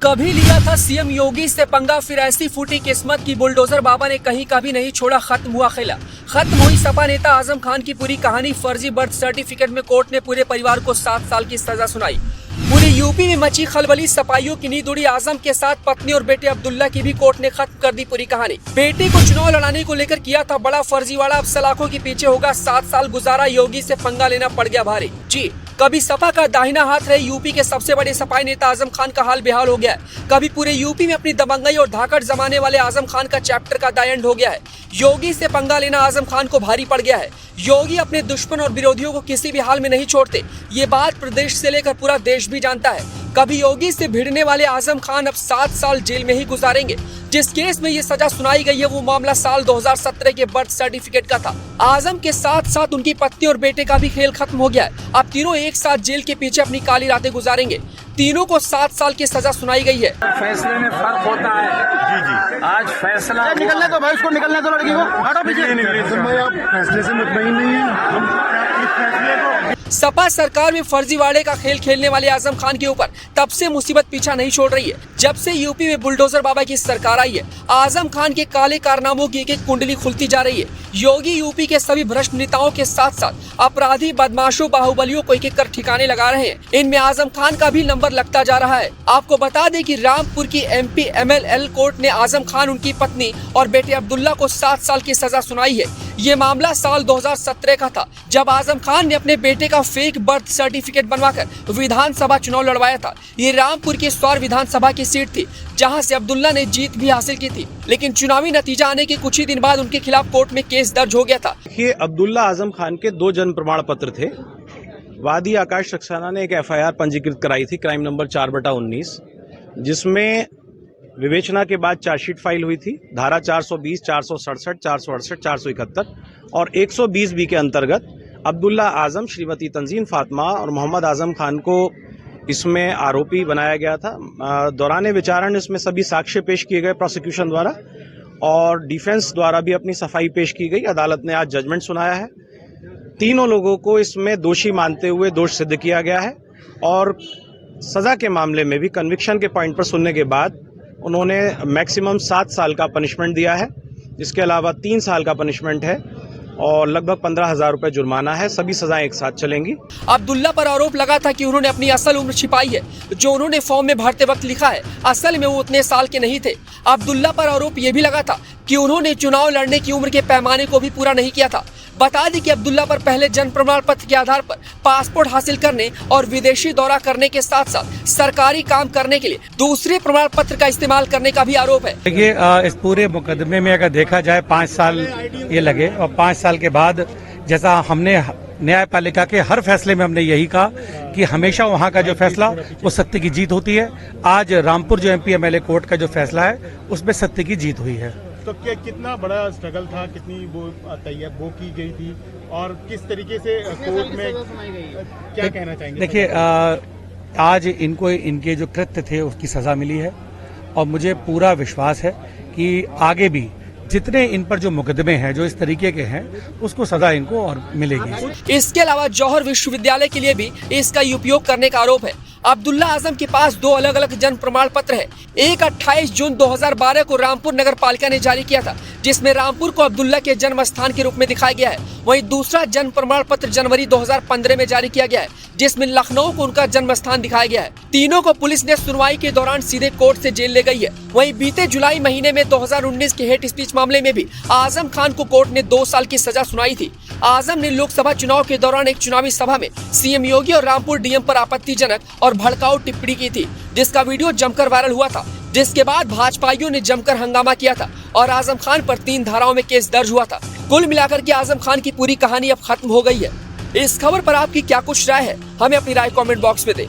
कभी लिया था सीएम योगी से पंगा, फिर ऐसी फूटी किस्मत की बुलडोजर बाबा ने कहीं का भी नहीं छोड़ा, खत्म हुआ खेला। खत्म हुई सपा नेता आजम खान की पूरी कहानी। फर्जी बर्थ सर्टिफिकेट में कोर्ट ने पूरे परिवार को 7 साल की सजा सुनाई। पूरे यूपी में मची खलबली, सपाइयों की नींद उड़ी। आजम के साथ पत्नी और बेटे अब्दुल्ला की भी कोर्ट ने खत्म कर दी पूरी कहानी। बेटे को चुनाव लड़ाने को लेकर किया था बड़ा फर्जीवाड़ा, अब सलाखों के पीछे होगा। 7 साल गुजारा, योगी से पंगा लेना पड़ गया भारी। जी, कभी सपा का दाहिना हाथ रहे यूपी के सबसे बड़े सपाई नेता आजम खान का हाल बेहाल हो गया है। कभी पूरे यूपी में अपनी दबंगई और धाकड़ जमाने वाले आजम खान का चैप्टर का द एंड हो गया है। योगी से पंगा लेना आजम खान को भारी पड़ गया है। योगी अपने दुश्मन और विरोधियों को किसी भी हाल में नहीं छोड़ते, ये बात प्रदेश से लेकर पूरा देश भी जानता है। कभी योगी से भिड़ने वाले आजम खान अब 7 साल जेल में ही गुजारेंगे। जिस केस में ये सजा सुनाई गई है वो मामला साल 2017 के बर्थ सर्टिफिकेट का था। आजम के साथ साथ उनकी पत्नी और बेटे का भी खेल खत्म हो गया है। अब तीनों एक साथ जेल के पीछे अपनी काली रातें गुजारेंगे। तीनों को 7 साल की सजा सुनाई गई है। फैसले में फर्क होता है। जी आज फैसला निकलने दो भाई, उसको निकलने दो, लड़की को हटो पीछे। आप फैसले से मुतमईन नहीं है। सपा सरकार में फर्जीवाड़े का खेल खेलने वाले आजम खान के ऊपर तब से मुसीबत पीछा नहीं छोड़ रही है जब से यूपी में बुलडोजर बाबा की सरकार आई है। आजम खान के काले कारनामों की एक एक कुंडली खुलती जा रही है। योगी यूपी के सभी भ्रष्ट नेताओं के साथ साथ अपराधी, बदमाशों, बाहुबलियों को एक एक कर ठिकाने लगा रहे हैं। इनमें आजम खान का भी नंबर लगता जा रहा है। आपको बता दें कि रामपुर की MP MLL कोर्ट ने आजम खान, उनकी पत्नी और बेटे अब्दुल्ला को 7 साल की सजा सुनाई है। ये मामला साल 2017 का था, जब आजम खान ने अपने बेटे का फेक बर्थ सर्टिफिकेट बनवाकर विधानसभा चुनाव लड़वाया था। ये रामपुर की स्वार विधानसभा की सीट थी, जहां से अब्दुल्ला ने जीत भी हासिल की थी, लेकिन चुनावी नतीजा आने के कुछ ही दिन बाद उनके खिलाफ कोर्ट में केस दर्ज हो गया था। देखिए, अब्दुल्ला आजम खान के 2 जन्म प्रमाण पत्र थे। वादी आकाश सक्सेना ने एक FIR पंजीकृत कराई थी, क्राइम नंबर 4/19, जिसमें विवेचना के बाद चार्जशीट फाइल हुई थी। धारा 420, 467, 468, 471 और 120B के अंतर्गत अब्दुल्ला आजम, श्रीमती तंजीन फातिमा और मोहम्मद आजम खान को इसमें आरोपी बनाया गया था। दौरान विचारण इसमें सभी साक्ष्य पेश किए गए प्रोसिक्यूशन द्वारा, और डिफेंस द्वारा भी अपनी सफाई पेश की गई। अदालत ने आज जजमेंट सुनाया है। तीनों लोगों को इसमें दोषी मानते हुए दोष सिद्ध किया गया है, और सजा के मामले में भी कन्विक्शन के पॉइंट पर सुनने के बाद उन्होंने मैक्सिमम 7 साल का पनिशमेंट दिया है। इसके अलावा 3 साल का पनिशमेंट है और लगभग 15,000 रुपए जुर्माना है। सभी सजाएं एक साथ चलेंगी। अब्दुल्ला पर आरोप लगा था कि उन्होंने अपनी असल उम्र छिपाई है, जो उन्होंने फॉर्म में भरते वक्त लिखा है। असल में वो उतने साल के नहीं थे। अब्दुल्ला पर आरोप ये भी लगा था कि उन्होंने चुनाव लड़ने की उम्र के पैमाने को भी पूरा नहीं किया था। बता दें कि अब्दुल्ला पर पहले जन्म प्रमाण पत्र के आधार पर पासपोर्ट हासिल करने और विदेशी दौरा करने के साथ साथ सरकारी काम करने के लिए दूसरे प्रमाण पत्र का इस्तेमाल करने का भी आरोप है। देखिए, इस पूरे मुकदमे में अगर देखा जाए 5 साल ये लगे, और 5 साल के बाद जैसा हमने न्यायपालिका के हर फैसले में हमने यही कहा कि हमेशा वहाँ का जो फैसला वो सत्य की जीत होती है। आज रामपुर जो MP MLA कोर्ट का जो फैसला है उसमें सत्य की जीत हुई है। तो क्या कितना बड़ा स्ट्रगल था, कितनी वो की गई थी, और किस तरीके से कोर्ट में क्या कहना चाहेंगे? देखिए, आज इनको इनके जो कृत्य थे उसकी सजा मिली है, और मुझे पूरा विश्वास है कि आगे भी जितने इन पर जो मुकदमे हैं जो इस तरीके के हैं उसको सजा इनको और मिलेगी। इसके अलावा जौहर विश्वविद्यालय के लिए भी इसका उपयोग करने का आरोप है। अब्दुल्ला आजम के पास 2 अलग अलग जन्म प्रमाण पत्र है। एक 28 जून 2012 को रामपुर नगर पालिका ने जारी किया था, जिसमें रामपुर को अब्दुल्ला के जन्म स्थान के रूप में दिखाया गया है। वहीं दूसरा जन्म प्रमाण पत्र जनवरी 2015 में जारी किया गया है, जिसमें लखनऊ को उनका जन्म स्थान दिखाया गया है। तीनों को पुलिस ने सुनवाई के दौरान सीधे कोर्ट से जेल ले गई है। वहीं बीते जुलाई महीने में 2019 के हेट स्पीच मामले में भी आजम खान को कोर्ट ने 2 साल की सजा सुनाई थी। आजम ने लोकसभा चुनाव के दौरान एक चुनावी सभा में CM योगी और रामपुर DM पर आपत्तिजनक और भड़काऊ टिप्पणी की थी, जिसका वीडियो जमकर वायरल हुआ था, जिसके बाद भाजपाइयों ने जमकर हंगामा किया था और आजम खान पर 3 धाराओं में केस दर्ज हुआ था। कुल मिलाकर के आजम खान की पूरी कहानी अब खत्म हो गई है। इस खबर पर आपकी क्या कुछ राय है, हमें अपनी राय कमेंट बॉक्स में दें।